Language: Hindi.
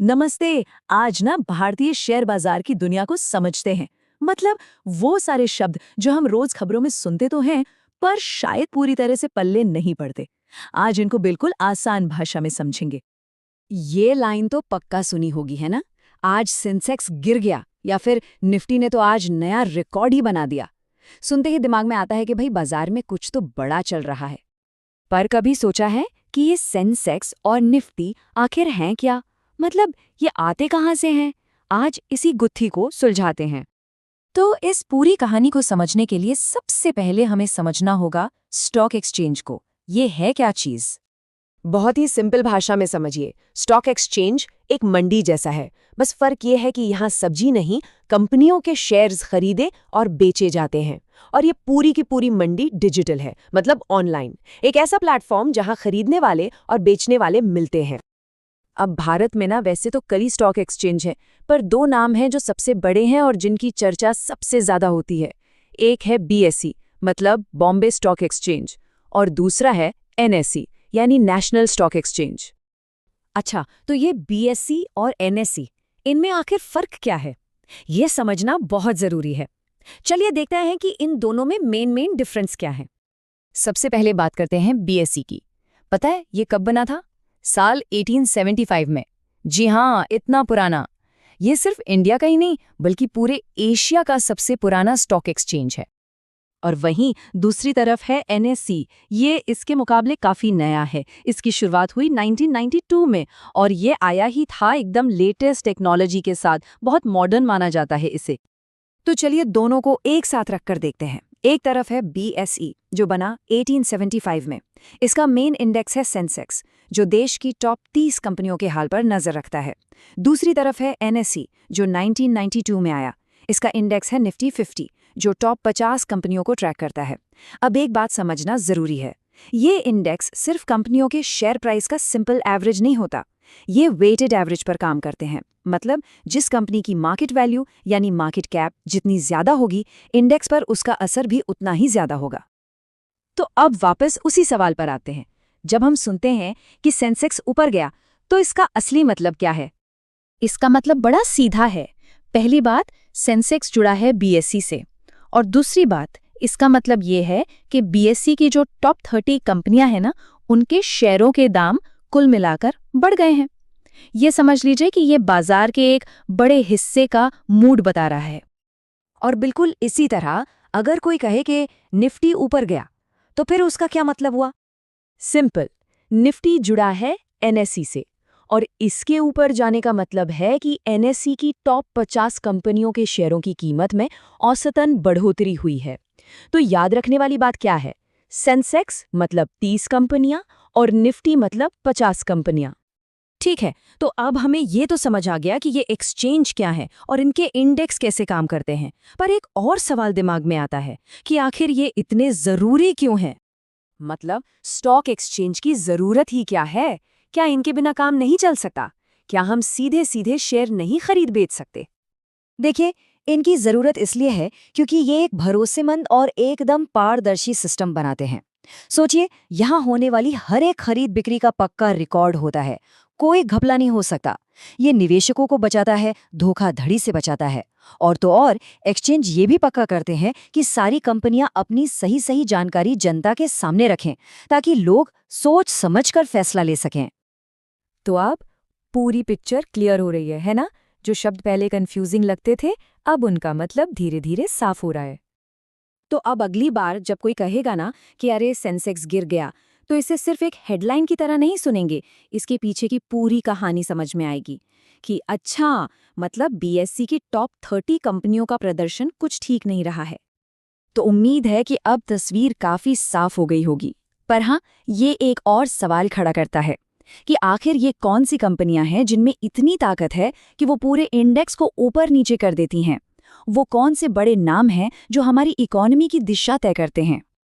नमस्ते। आज ना भारतीय शेयर बाजार की दुनिया को समझते हैं। मतलब वो सारे शब्द जो हम रोज खबरों में सुनते तो हैं, पर शायद पूरी तरह से पल्ले नहीं पड़ते। आज इनको बिल्कुल आसान भाषा में समझेंगे। ये लाइन तो पक्का सुनी होगी, है ना? आज सेंसेक्स गिर गया या फिर निफ्टी ने तो आज नया रिकॉर्ड ही बना दिया। सुनते ही दिमाग में आता है कि भाई बाजार में कुछ तो बड़ा चल रहा है। पर कभी सोचा है कि ये सेंसेक्स और निफ्टी आखिर हैं क्या? मतलब ये आते कहाँ से हैं? आज इसी गुत्थी को सुलझाते हैं। तो इस पूरी कहानी को समझने के लिए सबसे पहले हमें समझना होगा स्टॉक एक्सचेंज को। ये है क्या चीज? बहुत ही सिंपल भाषा में समझिए, स्टॉक एक्सचेंज एक मंडी जैसा है। बस फर्क ये है कि यहाँ सब्जी नहीं, कंपनियों के शेयर्स खरीदे और बेचे जाते हैं। और ये पूरी की पूरी मंडी डिजिटल है, मतलब ऑनलाइन। एक ऐसा प्लेटफॉर्म जहाँ खरीदने वाले और बेचने वाले मिलते हैं। अब भारत में ना वैसे तो कई स्टॉक एक्सचेंज हैं, पर दो नाम हैं जो सबसे बड़े हैं और जिनकी चर्चा सबसे ज्यादा होती है। एक है बीएसई, मतलब बॉम्बे स्टॉक एक्सचेंज, और दूसरा है एनएसई, यानी नेशनल स्टॉक एक्सचेंज। अच्छा, तो ये बीएसई और एनएसई, इनमें आखिर फर्क क्या है? ये समझना बहुत जरूरी है। चलिए देखते हैं कि इन दोनों में मेन डिफरेंस क्या है। सबसे पहले बात करते हैं बीएसई की। पता है ये कब बना था? साल 1875 में। जी हाँ, इतना पुराना। ये सिर्फ इंडिया का ही नहीं, बल्कि पूरे एशिया का सबसे पुराना स्टॉक एक्सचेंज है। और वहीं दूसरी तरफ है एनएसई। ये इसके मुकाबले काफी नया है। इसकी शुरुआत हुई 1992 में और ये आया ही था एकदम लेटेस्ट टेक्नोलॉजी के साथ। बहुत मॉडर्न माना जाता है इसे। तो चलिए दोनों को एक साथ रखकर देखते हैं। एक तरफ है बीएसई, जो बना 1875 में। इसका मेन इंडेक्स है सेंसेक्स, जो देश की टॉप 30 कंपनियों के हाल पर नजर रखता है। दूसरी तरफ है एनएसई, जो 1992 में आया। इसका इंडेक्स है निफ्टी 50, जो टॉप 50 कंपनियों को ट्रैक करता है। अब एक बात समझना जरूरी है, ये इंडेक्स सिर्फ कंपनियों के शेयर प्राइस का सिंपल एवरेज नहीं होता। ये वेटेड एवरेज पर काम करते हैं। मतलब जिस कंपनी की मार्केट वैल्यू यानी मार्केट कैप जितनी ज्यादा होगी, इंडेक्स पर उसका असर भी उतना ही ज्यादा होगा। तो अब वापस उसी सवाल पर आते हैं। जब हम सुनते हैं कि सेंसेक्स ऊपर गया, तो इसका असली मतलब क्या है? इसका मतलब बड़ा सीधा है। पहली बात, सेंसेक्स जुड़ा है बीएसई से। और दूसरी बात, इसका मतलब ये है कि बीएसई की जो टॉप 30 कंपनियां हैं ना, उनके शेयरों के दाम कुल मिलाकर बढ़ गए हैं। ये समझ लीजिए कि ये बाजार के एक बड़े हिस्से का मूड बता रहा है। और बिल्कुल इसी तरह अगर कोई कहे कि निफ्टी ऊपर गया, तो फिर उसका क्या मतलब हुआ? सिंपल, निफ्टी जुड़ा है एनएसई से और इसके ऊपर जाने का मतलब है कि एनएसई की टॉप 50 कंपनियों के शेयरों की कीमत में औसतन बढ़ोतरी हुई है। तो याद रखने वाली बात क्या है? सेंसेक्स मतलब 30 कंपनियां और निफ्टी मतलब 50 कंपनियां। ठीक है, तो अब हमें ये तो समझ आ गया कि ये एक्सचेंज क्या है और इनके इंडेक्स कैसे काम करते हैं। पर एक और सवाल दिमाग में आता है कि आखिर ये इतने जरूरी क्यों हैं? मतलब स्टॉक एक्सचेंज की जरूरत ही क्या है? क्या इनके बिना काम नहीं चल सकता? क्या हम सीधे सीधे शेयर नहीं खरीद बेच सकते? देखिए, इनकी जरूरत इसलिए है क्योंकि ये एक भरोसेमंद और एकदम पारदर्शी सिस्टम बनाते हैं। सोचिए, यहाँ होने वाली हर एक खरीद बिक्री का पक्का रिकॉर्ड होता है। कोई घपला नहीं हो सकता। ये निवेशकों को बचाता है, धोखाधड़ी से बचाता है। और तो और एक्सचेंज ये भी पक्का करते हैं कि सारी कंपनियां अपनी सही सही जानकारी जनता के सामने रखें, ताकि लोग सोच समझकर फैसला ले सकें। तो अब पूरी पिक्चर क्लियर हो रही है ना? जो शब्द पहले कंफ्यूजिंग लगते थे, अब उनका मतलब धीरे धीरे साफ हो रहा है। तो अब अगली बार जब कोई कहेगा ना कि अरे सेंसेक्स गिर गया, तो इसे सिर्फ एक हेडलाइन की तरह नहीं सुनेंगे। इसके पीछे की पूरी कहानी समझ में आएगी कि अच्छा, मतलब बीएसई की टॉप 30 कंपनियों का प्रदर्शन कुछ ठीक नहीं रहा है। तो उम्मीद है कि अब तस्वीर काफी साफ हो गई होगी। पर हाँ, ये एक और सवाल खड़ा करता है कि आखिर ये कौन सी कंपनियां हैं जिनमें इतनी ताकत है कि वो पूरे इंडेक्स को ऊपर नीचे कर देती हैं? वो कौन से बड़े नाम हैं जो हमारी इकोनॉमी की दिशा तय करते हैं?